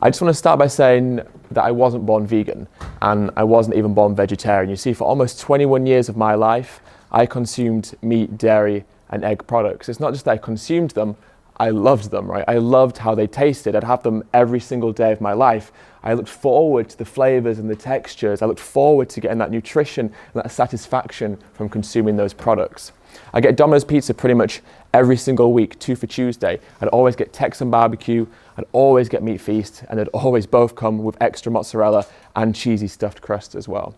I just want to start by saying that I wasn't born vegan and I wasn't even born vegetarian. You see, for almost 21 years of my life, I consumed meat, dairy, and egg products. It's not just that I consumed them, I loved them, right? I loved how they tasted. I'd have them every single day of my life. I looked forward to the flavors and the textures. I looked forward to getting that nutrition and that satisfaction from consuming those products. I get Domino's pizza pretty much every single week, 2 for Tuesday. I'd always get Texan barbecue, I'd always get meat feast, and they'd always both come with extra mozzarella and cheesy stuffed crust as well.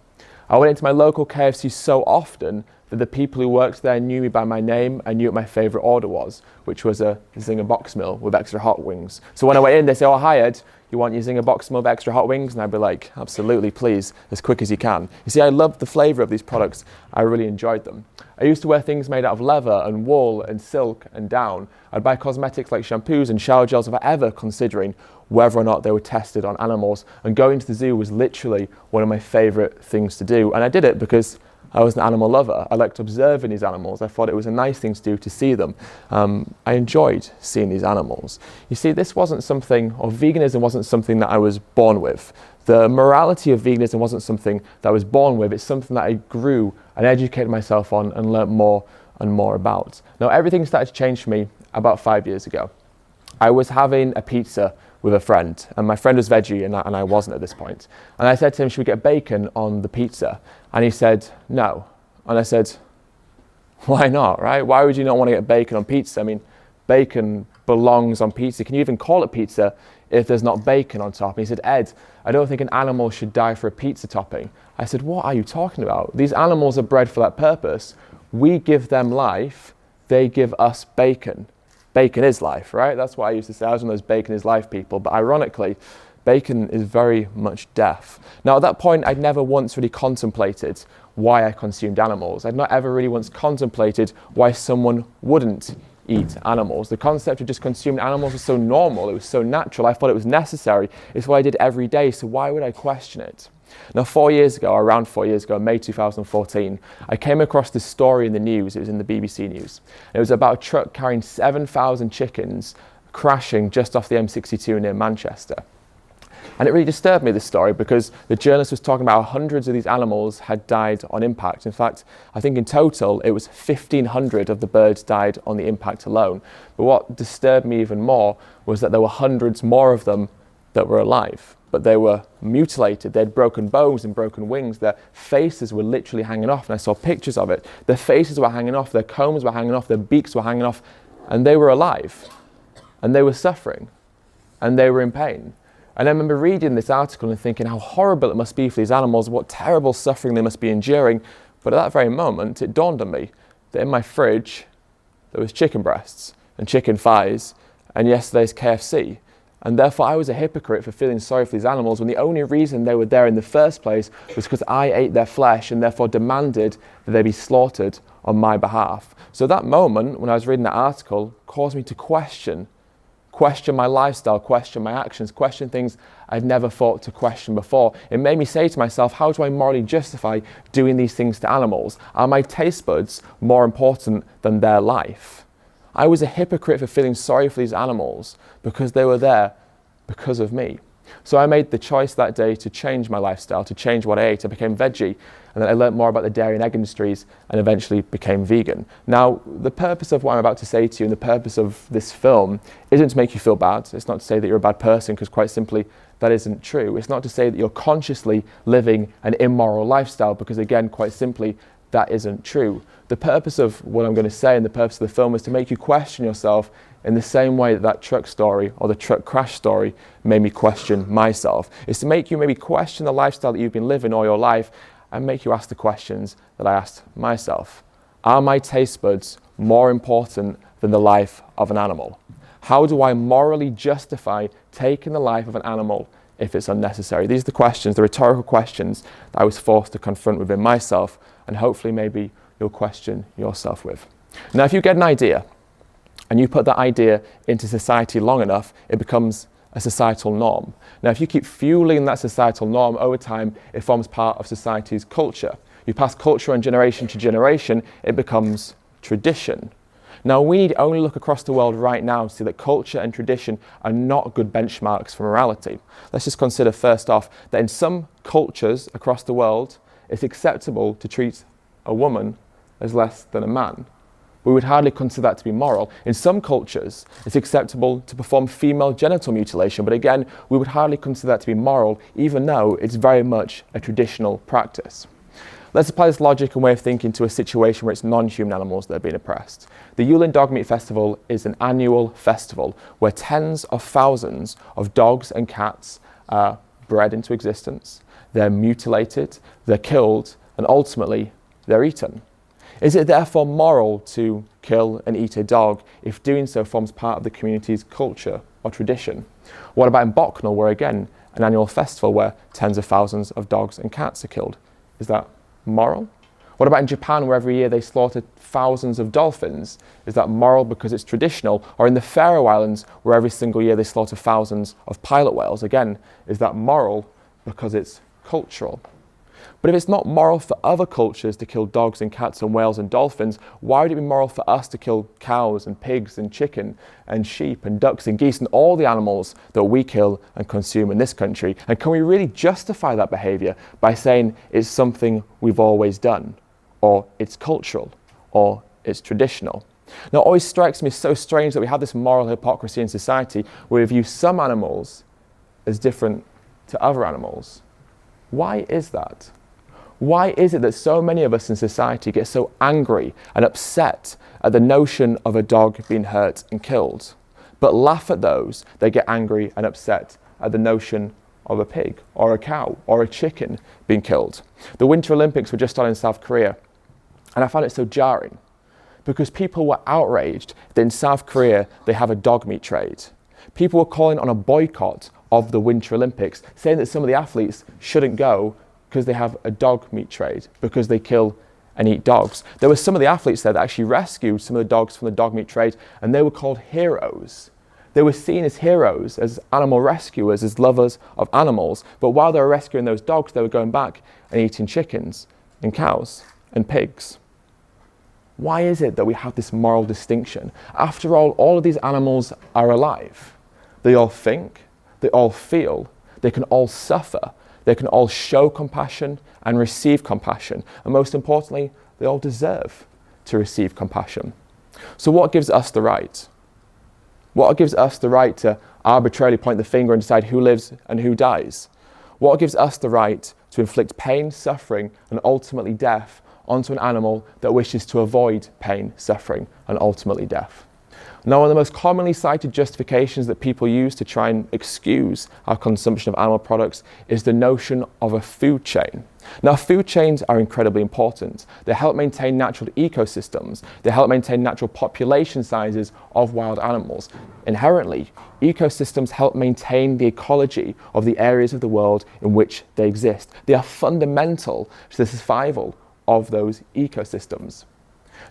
I went into my local KFC so often that the people who worked there knew me by my name and knew what my favorite order was, which was a Zinger box meal with extra hot wings. So when I went in, they say, "Oh, hi Ed, you want your Zinger box meal with extra hot wings?" And I'd be like, "Absolutely, please, as quick as you can." You see, I loved the flavor of these products. I really enjoyed them. I used to wear things made out of leather and wool and silk and down. I'd buy cosmetics like shampoos and shower gels without ever considering whether or not they were tested on animals. And going to the zoo was literally one of my favorite things to do. And I did it because I was an animal lover. I liked observing these animals. I thought it was a nice thing to do to see them. I enjoyed seeing these animals. You see, this wasn't something, or veganism wasn't something that I was born with. The morality of veganism wasn't something that I was born with. It's something that I grew and educated myself on and learnt more and more about. Now, everything started to change for me about 5 years ago. I was having a pizza with a friend, and my friend was veggie and I wasn't at this point. And I said to him, "Should we get bacon on the pizza?" And he said, "No." And I said, "Why not, right? Why would you not want to get bacon on pizza? I mean, bacon belongs on pizza. Can you even call it pizza if there's not bacon on top?" And he said, "Ed, I don't think an animal should die for a pizza topping." I said, "What are you talking about? These animals are bred for that purpose. We give them life, they give us bacon. Bacon is life," right? That's what I used to say. I was one of those bacon is life people. But ironically, bacon is very much death. Now, at that point, I'd never once really contemplated why I consumed animals. I'd not ever really once contemplated why someone wouldn't eat animals. The concept of just consuming animals was so normal. It was so natural. I thought it was necessary. It's what I did every day. So why would I question it? Now, 4 years ago, around 4 years ago, May 2014, I came across this story in the news. It was in the BBC News. It was about a truck carrying 7,000 chickens crashing just off the M62 near Manchester. And it really disturbed me, this story, because the journalist was talking about how hundreds of these animals had died on impact. In fact, I think in total, it was 1,500 of the birds died on the impact alone. But what disturbed me even more was that there were hundreds more of them that were alive, but they were mutilated. They had broken bones and broken wings. Their faces were literally hanging off, and I saw pictures of it. Their faces were hanging off, their combs were hanging off, their beaks were hanging off, and they were alive, and they were suffering, and they were in pain. And I remember reading this article and thinking how horrible it must be for these animals, what terrible suffering they must be enduring. But at that very moment, it dawned on me that in my fridge, there was chicken breasts and chicken thighs and yesterday's KFC. And therefore, I was a hypocrite for feeling sorry for these animals when the only reason they were there in the first place was because I ate their flesh and therefore demanded that they be slaughtered on my behalf. So that moment, when I was reading that article, caused me to question my lifestyle, question my actions, question things I'd never thought to question before. It made me say to myself, how do I morally justify doing these things to animals? Are my taste buds more important than their life? I was a hypocrite for feeling sorry for these animals because they were there because of me. So I made the choice that day to change my lifestyle, to change what I ate. I became veggie, and then I learned more about the dairy and egg industries and eventually became vegan. Now, the purpose of what I'm about to say to you and the purpose of this film isn't to make you feel bad. It's not to say that you're a bad person, because quite simply, that isn't true. It's not to say that you're consciously living an immoral lifestyle, because again, quite simply, that isn't true. The purpose of what I'm going to say and the purpose of the film is to make you question yourself in the same way that that truck story or the truck crash story made me question myself. It's to make you maybe question the lifestyle that you've been living all your life and make you ask the questions that I asked myself. Are my taste buds more important than the life of an animal? How do I morally justify taking the life of an animal if it's unnecessary? These are the questions, the rhetorical questions that I was forced to confront within myself, and hopefully maybe you'll question yourself with. Now, if you get an idea and you put that idea into society long enough, it becomes a societal norm. Now, if you keep fueling that societal norm over time, it forms part of society's culture. You pass culture on generation to generation, it becomes tradition. Now, we need only look across the world right now to see that culture and tradition are not good benchmarks for morality. Let's just consider first off that in some cultures across the world, it's acceptable to treat a woman as less than a man. We would hardly consider that to be moral. In some cultures, it's acceptable to perform female genital mutilation, but again, we would hardly consider that to be moral, even though it's very much a traditional practice. Let's apply this logic and way of thinking to a situation where it's non-human animals that are being oppressed. The Yulin Dog Meat Festival is an annual festival where tens of thousands of dogs and cats are bred into existence, they're mutilated, they're killed, and ultimately, they're eaten. Is it therefore moral to kill and eat a dog if doing so forms part of the community's culture or tradition? What about in Bocknell, where again, an annual festival where tens of thousands of dogs and cats are killed? Is that moral? What about in Japan, where every year they slaughter thousands of dolphins? Is that moral because it's traditional? Or in the Faroe Islands, where every single year they slaughter thousands of pilot whales? Again, is that moral because it's cultural? But if it's not moral for other cultures to kill dogs and cats and whales and dolphins, why would it be moral for us to kill cows and pigs and chicken and sheep and ducks and geese and all the animals that we kill and consume in this country? And can we really justify that behaviour by saying it's something we've always done, or it's cultural, or it's traditional? Now, it always strikes me as so strange that we have this moral hypocrisy in society where we view some animals as different to other animals. Why is that? Why is it that so many of us in society get so angry and upset at the notion of a dog being hurt and killed, but laugh at those that get angry and upset at the notion of a pig or a cow or a chicken being killed? The Winter Olympics were just on in South Korea, and I found it so jarring because people were outraged that in South Korea they have a dog meat trade. People were calling on a boycott of the Winter Olympics, saying that some of the athletes shouldn't go because they have a dog meat trade, because they kill and eat dogs. There were some of the athletes there that actually rescued some of the dogs from the dog meat trade, and they were called heroes. They were seen as heroes, as animal rescuers, as lovers of animals, but while they were rescuing those dogs, they were going back and eating chickens and cows and pigs. Why is it that we have this moral distinction? After all of these animals are alive. They all think, they all feel, they can all suffer, they can all show compassion and receive compassion. And most importantly, they all deserve to receive compassion. So what gives us the right? What gives us the right to arbitrarily point the finger and decide who lives and who dies? What gives us the right to inflict pain, suffering, and ultimately death onto an animal that wishes to avoid pain, suffering, and ultimately death? Now, one of the most commonly cited justifications that people use to try and excuse our consumption of animal products is the notion of a food chain. Now, food chains are incredibly important. They help maintain natural ecosystems. They help maintain natural population sizes of wild animals. Inherently, ecosystems help maintain the ecology of the areas of the world in which they exist. They are fundamental to the survival of those ecosystems.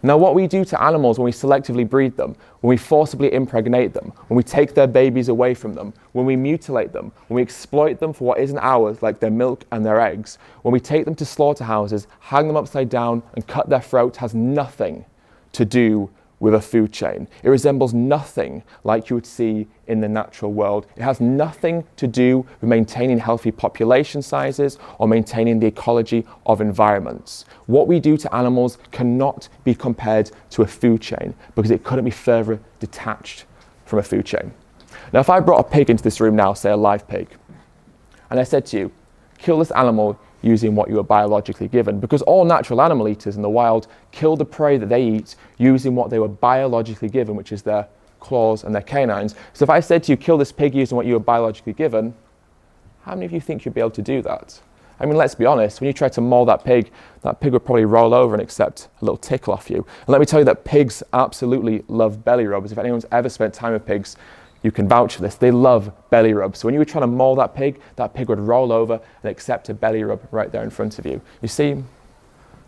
Now, what we do to animals when we selectively breed them, when we forcibly impregnate them, when we take their babies away from them, when we mutilate them, when we exploit them for what isn't ours, like their milk and their eggs, when we take them to slaughterhouses, hang them upside down and cut their throats, has nothing to do with a food chain. It resembles nothing like you would see in the natural world. It has nothing to do with maintaining healthy population sizes or maintaining the ecology of environments. What we do to animals cannot be compared to a food chain because it couldn't be further detached from a food chain. Now, if I brought a pig into this room now, say a live pig, and I said to you, kill this animal using what you were biologically given, because all natural animal eaters in the wild kill the prey that they eat using what they were biologically given, which is their claws and their canines. So if I said to you, kill this pig using what you were biologically given, how many of you think you'd be able to do that? I mean, let's be honest, when you try to maul that pig would probably roll over and accept a little tickle off you. And let me tell you that pigs absolutely love belly rubs. If anyone's ever spent time with pigs, you can vouch for this. They love belly rubs. So when you were trying to maul that pig would roll over and accept a belly rub right there in front of you. You see,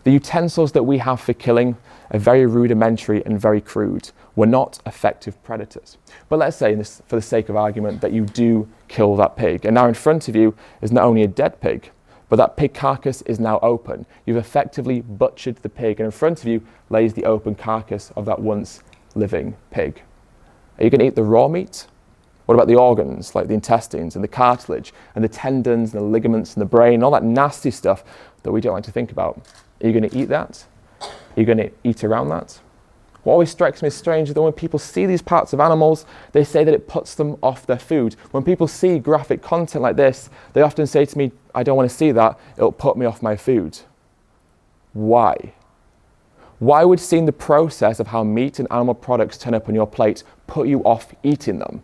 the utensils that we have for killing are very rudimentary and very crude. We're not effective predators. But let's say, for the sake of argument, that you do kill that pig. And now in front of you is not only a dead pig, but that pig carcass is now open. You've effectively butchered the pig, and in front of you lays the open carcass of that once living pig? Are you going to eat the raw meat? What about the organs, like the intestines and the cartilage and the tendons and the ligaments and the brain, all that nasty stuff that we don't like to think about? Are you going to eat that? Are you going to eat around that? What always strikes me as strange is that when people see these parts of animals, they say that it puts them off their food. When people see graphic content like this, they often say to me, I don't want to see that, it'll put me off my food. Why? Why would seeing the process of how meat and animal products turn up on your plate put you off eating them?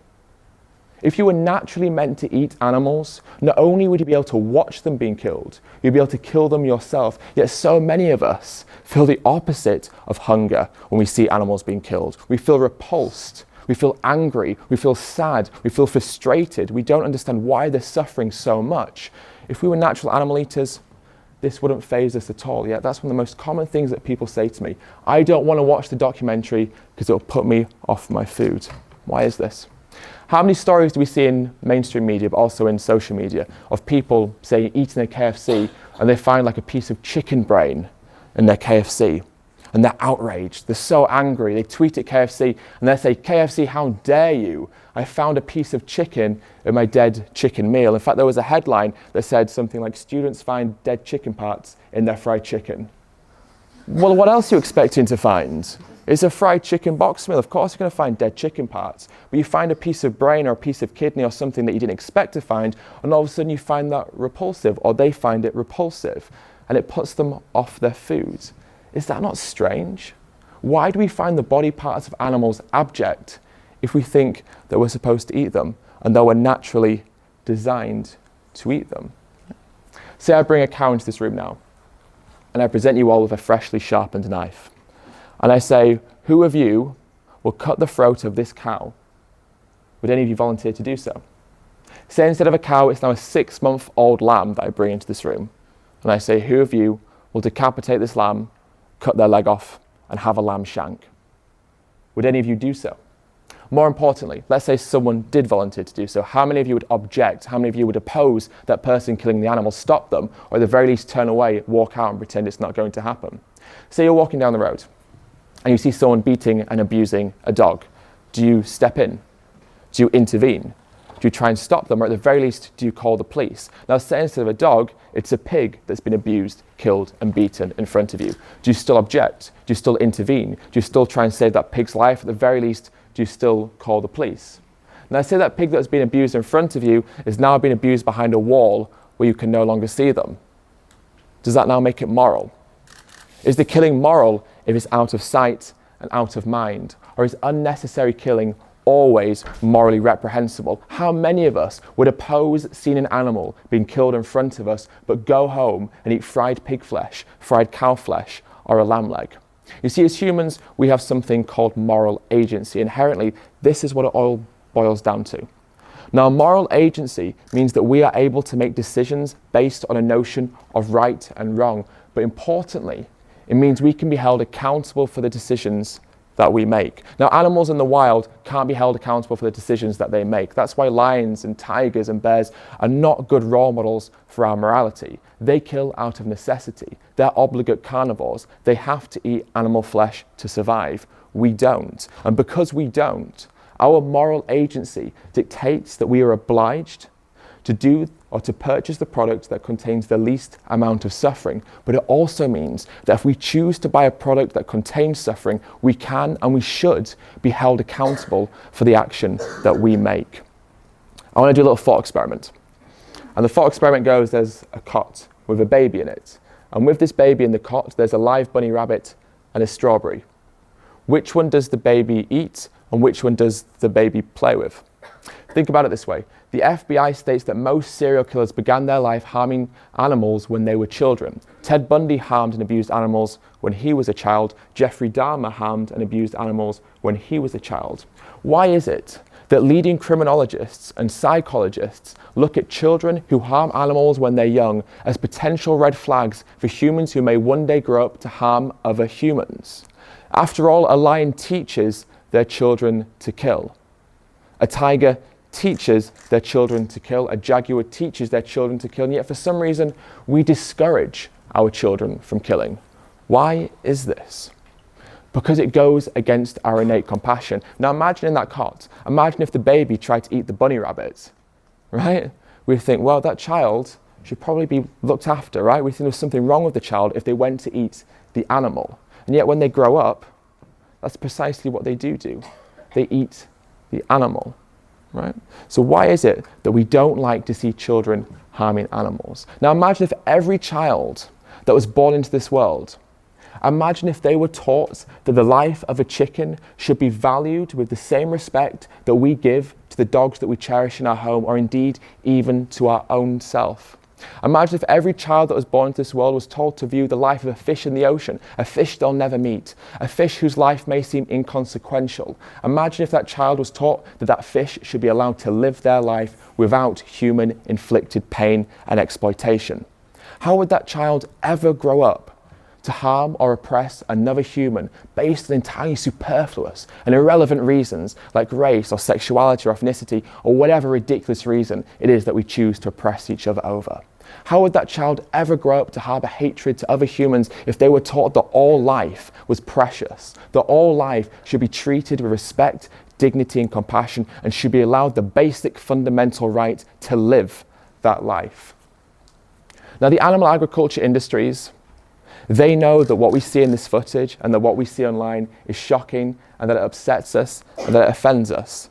If you were naturally meant to eat animals, not only would you be able to watch them being killed, you'd be able to kill them yourself. Yet so many of us feel the opposite of hunger when we see animals being killed. We feel repulsed, we feel angry, we feel sad, we feel frustrated. We don't understand why they're suffering so much. If we were natural animal eaters, this wouldn't faze us at all. Yet that's one of the most common things that people say to me. I don't want to watch the documentary because it'll put me off my food. Why is this? How many stories do we see in mainstream media, but also in social media, of people, say, eating a KFC and they find like a piece of chicken brain in their KFC and they're outraged, they're so angry, they tweet at KFC and they say, KFC, how dare you? I found a piece of chicken in my dead chicken meal. In fact, there was a headline that said something like, students find dead chicken parts in their fried chicken. Well, what else are you expecting to find? It's a fried chicken box meal. Of course you're going to find dead chicken parts. But you find a piece of brain or a piece of kidney or something that you didn't expect to find, and all of a sudden you find that repulsive, or they find it repulsive, and it puts them off their food. Is that not strange? Why do we find the body parts of animals abject if we think that we're supposed to eat them, and that we're naturally designed to eat them? Say I bring a cow into this room now, and I present you all with a freshly sharpened knife. And I say, who of you will cut the throat of this cow? Would any of you volunteer to do so? Say instead of a cow, it's now a 6-month-old lamb that I bring into this room. And I say, who of you will decapitate this lamb, cut their leg off, and have a lamb shank? Would any of you do so? More importantly, let's say someone did volunteer to do so. How many of you would object? How many of you would oppose that person killing the animal, stop them, or at the very least turn away, walk out and pretend it's not going to happen? Say you're walking down the road and you see someone beating and abusing a dog. Do you step in? Do you intervene? Do you try and stop them, or at the very least, do you call the police? Now, say instead of a dog, it's a pig that's been abused, killed, and beaten in front of you. Do you still object? Do you still intervene? Do you still try and save that pig's life? At the very least, do you still call the police? Now, say that pig that's been abused in front of you is now being abused behind a wall where you can no longer see them. Does that now make it moral? Is the killing moral if it's out of sight and out of mind? Or is unnecessary killing always morally reprehensible? How many of us would oppose seeing an animal being killed in front of us, but go home and eat fried pig flesh, fried cow flesh, or a lamb leg? You see, as humans, we have something called moral agency. Inherently, this is what it all boils down to. Now, moral agency means that we are able to make decisions based on a notion of right and wrong. But importantly, it means we can be held accountable for the decisions that we make. Now, animals in the wild can't be held accountable for the decisions that they make. That's why lions and tigers and bears are not good role models for our morality. They kill out of necessity. They're obligate carnivores. They have to eat animal flesh to survive. We don't. And because we don't, our moral agency dictates that we are obliged to do or to purchase the product that contains the least amount of suffering. But it also means that if we choose to buy a product that contains suffering, we can and we should be held accountable for the action that we make. I want to do a little thought experiment. And the thought experiment goes, there's a cot with a baby in it. And with this baby in the cot, there's a live bunny rabbit and a strawberry. Which one does the baby eat and which one does the baby play with? Think about it this way. The FBI states that most serial killers began their life harming animals when they were children. Ted Bundy harmed and abused animals when he was a child. Jeffrey Dahmer harmed and abused animals when he was a child. Why is it that leading criminologists and psychologists look at children who harm animals when they're young as potential red flags for humans who may one day grow up to harm other humans? After all, a lion teaches their children to kill. A tiger teaches their children to kill. A jaguar teaches their children to kill. And yet for some reason, we discourage our children from killing. Why is this? because it goes against our innate compassion. Now imagine in that cot, imagine if the baby tried to eat the bunny rabbit, right? We think, well, that child should probably be looked after, right? We think there's something wrong with the child if they went to eat the animal. And yet when they grow up, that's precisely what they do. They eat the animal, right? So why is it that we don't like to see children harming animals? Now imagine if every child that was born into this world, imagine if they were taught that the life of a chicken should be valued with the same respect that we give to the dogs that we cherish in our home, or indeed even to our own self. Imagine if every child that was born into this world was told to view the life of a fish in the ocean, a fish they'll never meet, a fish whose life may seem inconsequential. Imagine if that child was taught that that fish should be allowed to live their life without human-inflicted pain and exploitation. How would that child ever grow up to harm or oppress another human based on entirely superfluous and irrelevant reasons like race or sexuality or ethnicity or whatever ridiculous reason it is that we choose to oppress each other over? How would that child ever grow up to harbour hatred to other humans if they were taught that all life was precious, that all life should be treated with respect, dignity and compassion, and should be allowed the basic fundamental right to live that life? Now, the animal agriculture industries, they know that what we see in this footage and that what we see online is shocking and that it upsets us and that it offends us.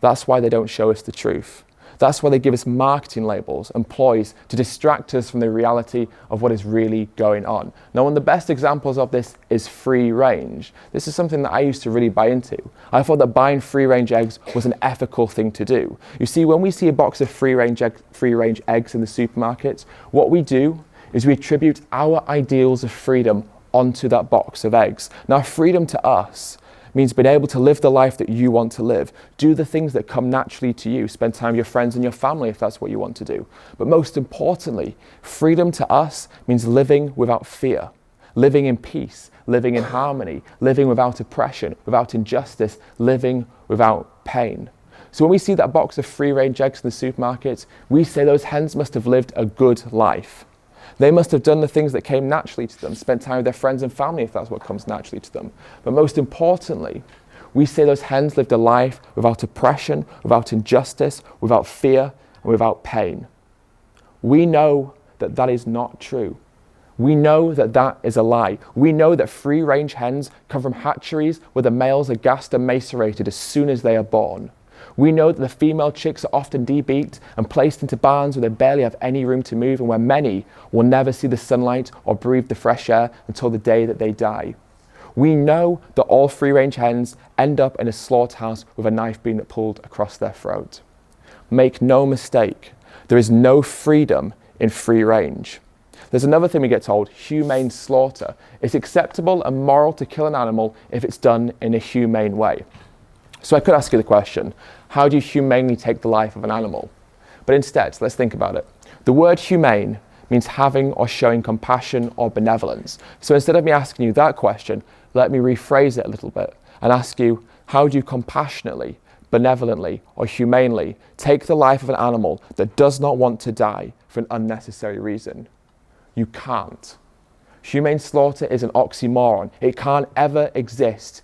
That's why they don't show us the truth. That's why they give us marketing labels and ploys to distract us from the reality of what is really going on. Now, one of the best examples of this is free range. This is something that I used to really buy into. I thought that buying free range eggs was an ethical thing to do. You see, when we see a box of free range eggs in the supermarket, what we do is we attribute our ideals of freedom onto that box of eggs. Now, freedom to us means being able to live the life that you want to live, do the things that come naturally to you, spend time with your friends and your family if that's what you want to do. But most importantly, freedom to us means living without fear, living in peace, living in harmony, living without oppression, without injustice, living without pain. So when we see that box of free-range eggs in the supermarket, we say those hens must have lived a good life. They must have done the things that came naturally to them, spent time with their friends and family if that's what comes naturally to them. But most importantly, we say those hens lived a life without oppression, without injustice, without fear, and without pain. We know that that is not true. We know that that is a lie. We know that free-range hens come from hatcheries where the males are gassed and macerated as soon as they are born. We know that the female chicks are often debeaked and placed into barns where they barely have any room to move and where many will never see the sunlight or breathe the fresh air until the day that they die. We know that all free-range hens end up in a slaughterhouse with a knife being pulled across their throat. Make no mistake, there is no freedom in free range. There's another thing we get told, humane slaughter. It's acceptable and moral to kill an animal if it's done in a humane way. So I could ask you the question, how do you humanely take the life of an animal? But instead, let's think about it. The word humane means having or showing compassion or benevolence. So instead of me asking you that question, let me rephrase it a little bit and ask you, how do you compassionately, benevolently, or humanely take the life of an animal that does not want to die for an unnecessary reason? You can't. Humane slaughter is an oxymoron. It can't ever exist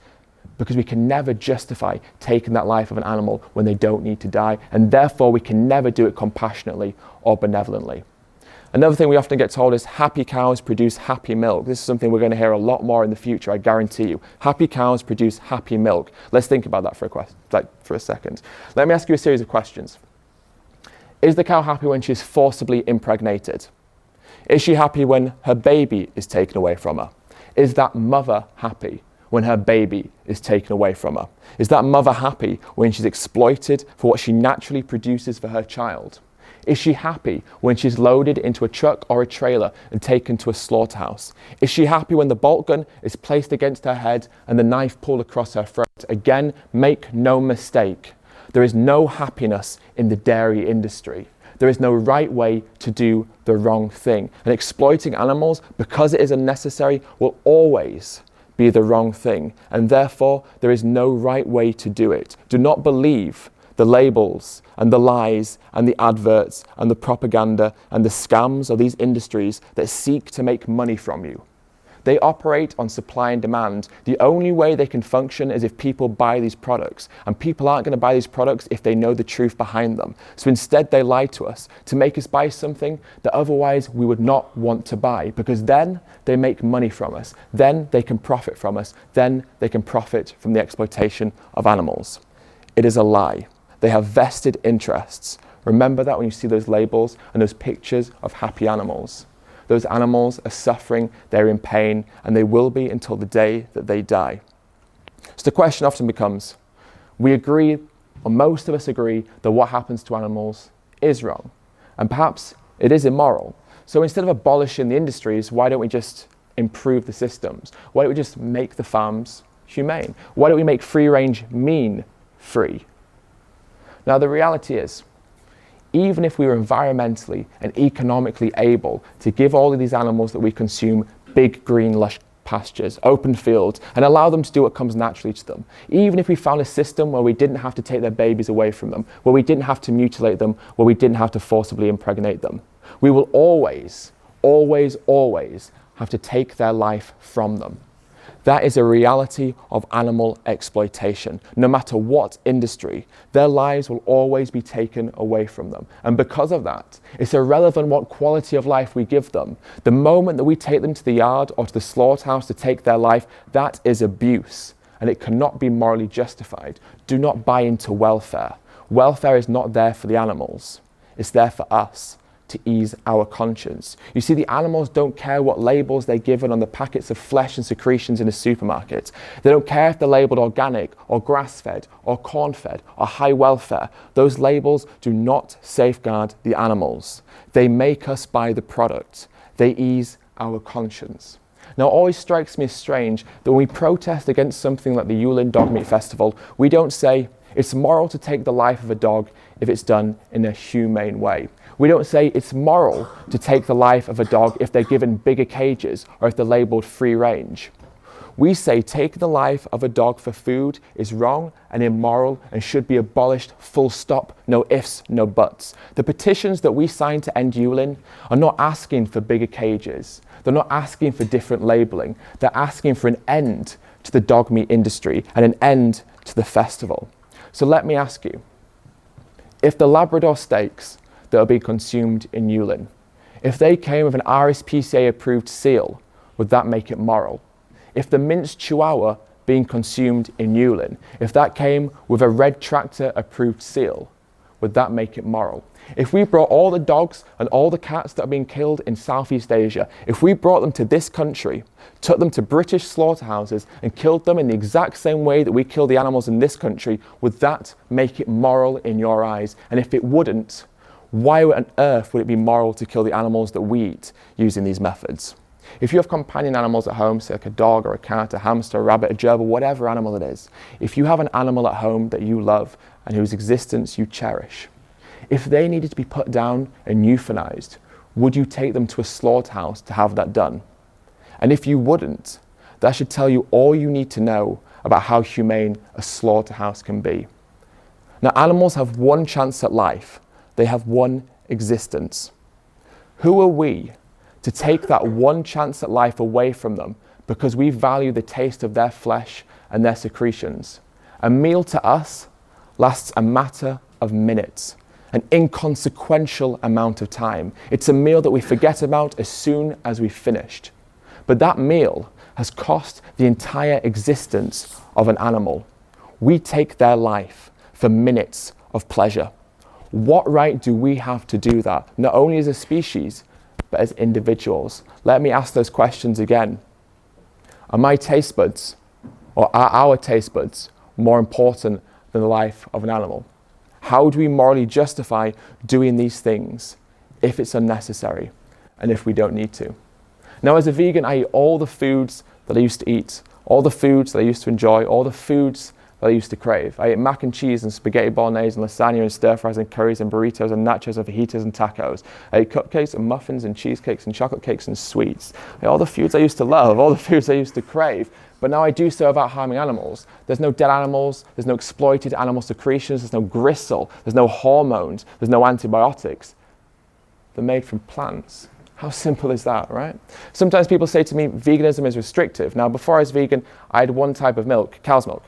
because we can never justify taking that life of an animal when they don't need to die, and therefore we can never do it compassionately or benevolently. Another thing we often get told is happy cows produce happy milk. This is something we're going to hear a lot more in the future, I guarantee you. Happy cows produce happy milk. Let's think about that for a second. Let me ask you a series of questions. Is the cow happy when she's forcibly impregnated? Is she happy when her baby is taken away from her? Is that mother happy when her baby is taken away from her? Is that mother happy when she's exploited for what she naturally produces for her child? Is she happy when she's loaded into a truck or a trailer and taken to a slaughterhouse? Is she happy when the bolt gun is placed against her head and the knife pulled across her throat? Again, make no mistake, there is no happiness in the dairy industry. There is no right way to do the wrong thing. And exploiting animals, because it is unnecessary, will always be the wrong thing. And therefore, there is no right way to do it. Do not believe the labels and the lies and the adverts and the propaganda and the scams of these industries that seek to make money from you. They operate on supply and demand. The only way they can function is if people buy these products. And people aren't going to buy these products if they know the truth behind them. So instead they lie to us to make us buy something that otherwise we would not want to buy, because then they make money from us. Then they can profit from us. Then they can profit from the exploitation of animals. It is a lie. They have vested interests. Remember that when you see those labels and those pictures of happy animals. Those animals are suffering, they're in pain, and they will be until the day that they die. So the question often becomes, we agree, or most of us agree, that what happens to animals is wrong. And perhaps it is immoral. So instead of abolishing the industries, why don't we just improve the systems? Why don't we just make the farms humane? Why don't we make free range mean free? Now the reality is, even if we were environmentally and economically able to give all of these animals that we consume big, green, lush pastures, open fields, and allow them to do what comes naturally to them, even if we found a system where we didn't have to take their babies away from them, where we didn't have to mutilate them, where we didn't have to forcibly impregnate them, we will always, always, always have to take their life from them. That is a reality of animal exploitation. No matter what industry, their lives will always be taken away from them. And because of that, it's irrelevant what quality of life we give them. The moment that we take them to the yard or to the slaughterhouse to take their life, that is abuse, and it cannot be morally justified. Do not buy into welfare. Welfare is not there for the animals. It's there for us, to ease our conscience. You see, the animals don't care what labels they're given on the packets of flesh and secretions in a supermarket. They don't care if they're labeled organic or grass-fed or corn-fed or high welfare. Those labels do not safeguard the animals. They make us buy the product. They ease our conscience. Now, it always strikes me as strange that when we protest against something like the Yulin Dog Meat Festival, we don't say it's moral to take the life of a dog if it's done in a humane way. We don't say it's moral to take the life of a dog if they're given bigger cages or if they're labeled free range. We say take the life of a dog for food is wrong and immoral and should be abolished, full stop, no ifs, no buts. The petitions that we sign to end Yulin are not asking for bigger cages. They're not asking for different labeling. They're asking for an end to the dog meat industry and an end to the festival. So let me ask you, if the Labrador steaks that are being consumed in Yulin, if they came with an RSPCA approved seal, would that make it moral? If the minced Chihuahua being consumed in Yulin, if that came with a red tractor approved seal, would that make it moral? If we brought all the dogs and all the cats that are being killed in Southeast Asia, if we brought them to this country, took them to British slaughterhouses and killed them in the exact same way that we kill the animals in this country, would that make it moral in your eyes? And if it wouldn't, why on earth would it be moral to kill the animals that we eat using these methods? If you have companion animals at home, say like a dog or a cat, a hamster, a rabbit, a gerbil, whatever animal it is, if you have an animal at home that you love and whose existence you cherish, if they needed to be put down and euthanized, would you take them to a slaughterhouse to have that done? And if you wouldn't, that should tell you all you need to know about how humane a slaughterhouse can be. Now, animals have one chance at life. They have one existence. Who are we to take that one chance at life away from them because we value the taste of their flesh and their secretions? A meal to us lasts a matter of minutes, an inconsequential amount of time. It's a meal that we forget about as soon as we've finished. But that meal has cost the entire existence of an animal. We take their life for minutes of pleasure. What right do we have to do that, not only as a species, but as individuals? Let me ask those questions again. Are my taste buds, or are our taste buds, more important than the life of an animal? How do we morally justify doing these things if it's unnecessary and if we don't need to? Now, as a vegan, I eat all the foods that I used to eat, all the foods that I used to enjoy, all the foods that I used to crave. I ate mac and cheese and spaghetti bolognese and lasagna and stir fries and curries and burritos and nachos and fajitas and tacos. I ate cupcakes and muffins and cheesecakes and chocolate cakes and sweets. I ate all the foods I used to love, all the foods I used to crave. But now I do so without harming animals. There's no dead animals, there's no exploited animal secretions, there's no gristle, there's no hormones, there's no antibiotics. They're made from plants How simple is that, right? Sometimes people say to me, veganism is restrictive. Now, before I was vegan, I had one type of milk, cow's milk.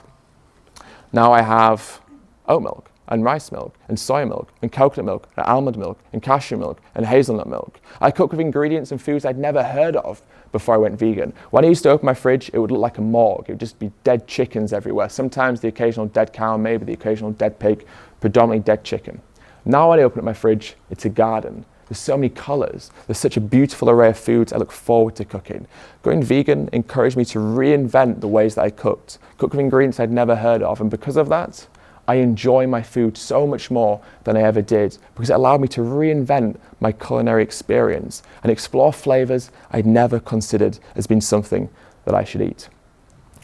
Now I have oat milk, and rice milk, and soy milk, and coconut milk, and almond milk, and cashew milk, and hazelnut milk. I cook with ingredients and foods I'd never heard of before I went vegan. When I used to open my fridge, it would look like a morgue. It would just be dead chickens everywhere. Sometimes the occasional dead cow, maybe the occasional dead pig, predominantly dead chicken. Now when I open up my fridge, it's a garden. There's so many colours. There's such a beautiful array of foods I look forward to cooking. Going vegan encouraged me to reinvent the ways that I cooked, cook with ingredients I'd never heard of, and because of that, I enjoy my food so much more than I ever did because it allowed me to reinvent my culinary experience and explore flavours I'd never considered as being something that I should eat.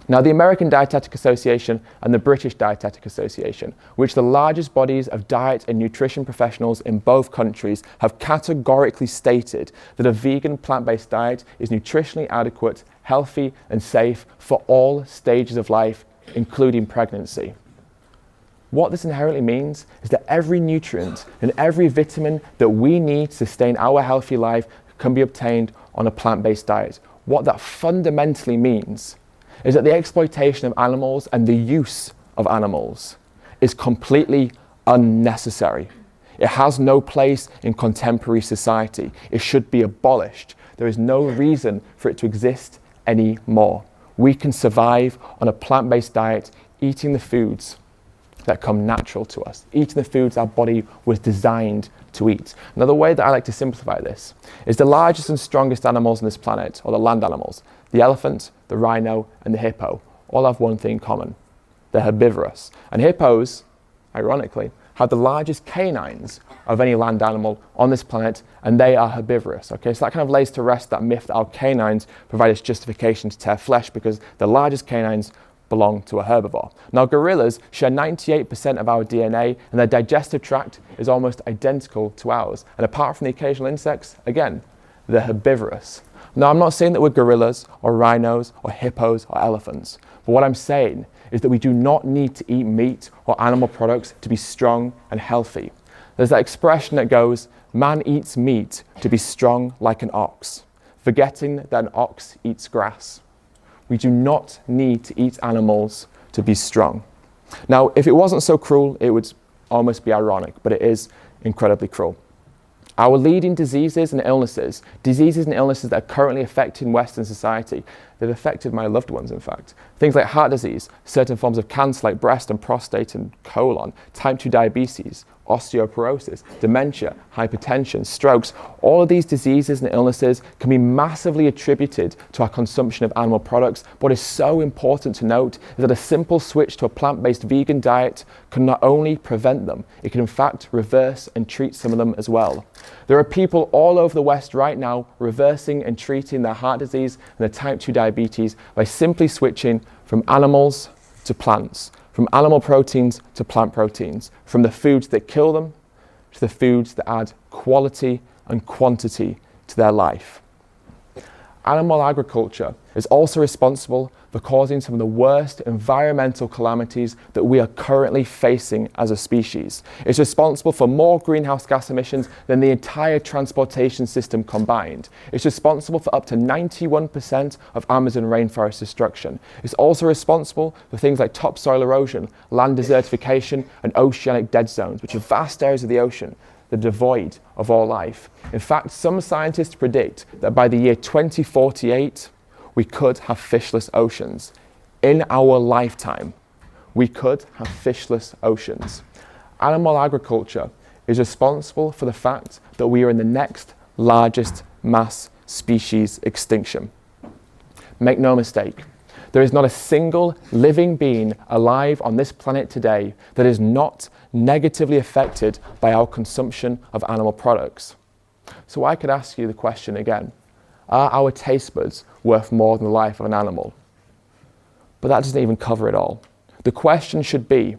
Now, the American Dietetic Association and the British Dietetic Association, which are the largest bodies of diet and nutrition professionals in both countries, have categorically stated that a vegan plant-based diet is nutritionally adequate, healthy and safe for all stages of life, including pregnancy. What this inherently means is that every nutrient and every vitamin that we need to sustain our healthy life can be obtained on a plant-based diet. What that fundamentally means is that the exploitation of animals and the use of animals is completely unnecessary. It has no place in contemporary society. It should be abolished. There is no reason for it to exist anymore. We can survive on a plant-based diet, eating the foods that come natural to us, eating the foods our body was designed to eat. Now, the way that I like to simplify this is the largest and strongest animals on this planet, or the land animals, the elephant, the rhino, and the hippo, all have one thing in common. They're herbivorous. And hippos, ironically, have the largest canines of any land animal on this planet, and they are herbivorous. Okay, so that kind of lays to rest that myth that our canines provide us justification to tear flesh because the largest canines belong to a herbivore. Now, gorillas share 98% of our DNA, and their digestive tract is almost identical to ours. And apart from the occasional insects, again, they're herbivorous. Now, I'm not saying that we're gorillas or rhinos or hippos or elephants, but what I'm saying is that we do not need to eat meat or animal products to be strong and healthy. There's that expression that goes, man eats meat to be strong like an ox, forgetting that an ox eats grass. We do not need to eat animals to be strong. Now, if it wasn't so cruel, it would almost be ironic, but it is incredibly cruel. Our leading diseases and illnesses that are currently affecting Western society, they've affected my loved ones, in fact. Things like heart disease, certain forms of cancer like breast and prostate and colon, type 2 diabetes, osteoporosis, dementia, hypertension, strokes. All of these diseases and illnesses can be massively attributed to our consumption of animal products. What is so important to note is that a simple switch to a plant-based vegan diet can not only prevent them, it can in fact reverse and treat some of them as well. There are people all over the West right now reversing and treating their heart disease and their type 2 diabetes by simply switching from animals to plants, from animal proteins to plant proteins, from the foods that kill them to the foods that add quality and quantity to their life. Animal agriculture is also responsible for causing some of the worst environmental calamities that we are currently facing as a species. It's responsible for more greenhouse gas emissions than the entire transportation system combined. It's responsible for up to 91% of Amazon rainforest destruction. It's also responsible for things like topsoil erosion, land desertification, and oceanic dead zones, which are vast areas of the ocean that are devoid of all life. In fact, some scientists predict that by the year 2048, we could have fishless oceans. In our lifetime, we could have fishless oceans. Animal agriculture is responsible for the fact that we are in the next largest mass species extinction. Make no mistake, there is not a single living being alive on this planet today that is not negatively affected by our consumption of animal products. So I could ask you the question again. Are our taste buds worth more than the life of an animal? But that doesn't even cover it all. The question should be,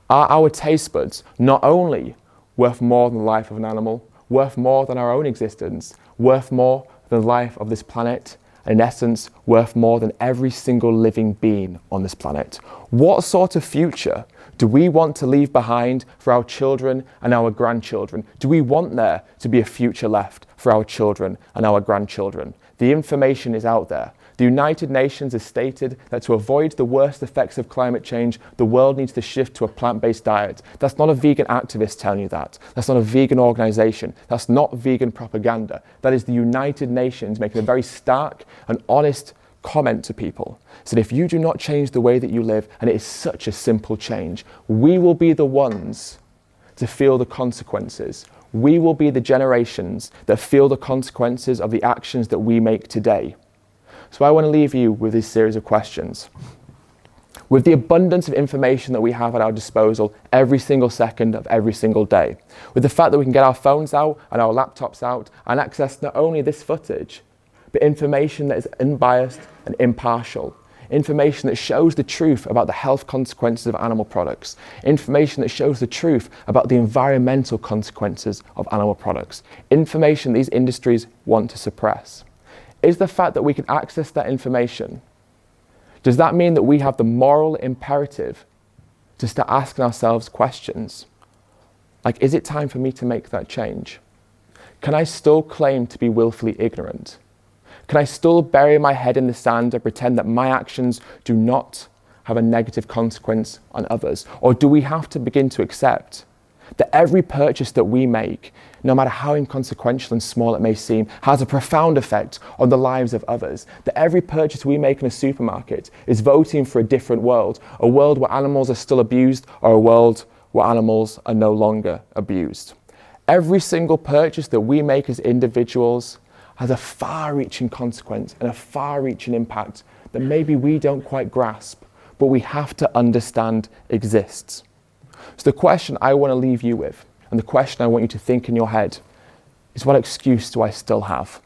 are our taste buds not only worth more than the life of an animal, worth more than our own existence, worth more than the life of this planet, and in essence, worth more than every single living being on this planet? What sort of future Do we want to leave behind for our children and our grandchildren? Do we want there to be a future left for our children and our grandchildren? The information is out there. The United Nations has stated that to avoid the worst effects of climate change, the world needs to shift to a plant-based diet. That's not a vegan activist telling you that. That's not a vegan organization. That's not vegan propaganda. That is the United Nations making a very stark and honest comment to people. So if you do not change the way that you live, and it is such a simple change, we will be the ones to feel the consequences. We will be the generations that feel the consequences of the actions that we make today. So I want to leave you with this series of questions. With the abundance of information that we have at our disposal every single second of every single day, with the fact that we can get our phones out and our laptops out and access not only this footage, but information that is unbiased and impartial, information that shows the truth about the health consequences of animal products, information that shows the truth about the environmental consequences of animal products, information these industries want to suppress. Is the fact that we can access that information, does that mean that we have the moral imperative to start asking ourselves questions? Like, is it time for me to make that change? Can I still claim to be willfully ignorant? Can I still bury my head in the sand and pretend that my actions do not have a negative consequence on others? Or do we have to begin to accept that every purchase that we make, no matter how inconsequential and small it may seem, has a profound effect on the lives of others? That every purchase we make in a supermarket is voting for a different world, a world where animals are still abused, or a world where animals are no longer abused. Every single purchase that we make as individuals has a far-reaching consequence and a far-reaching impact that maybe we don't quite grasp, but we have to understand exists. So the question I want to leave you with, and the question I want you to think in your head, is what excuse do I still have?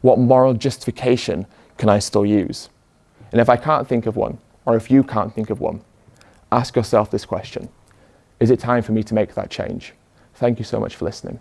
What moral justification can I still use? And if I can't think of one, or if you can't think of one, ask yourself this question: is it time for me to make that change? Thank you so much for listening.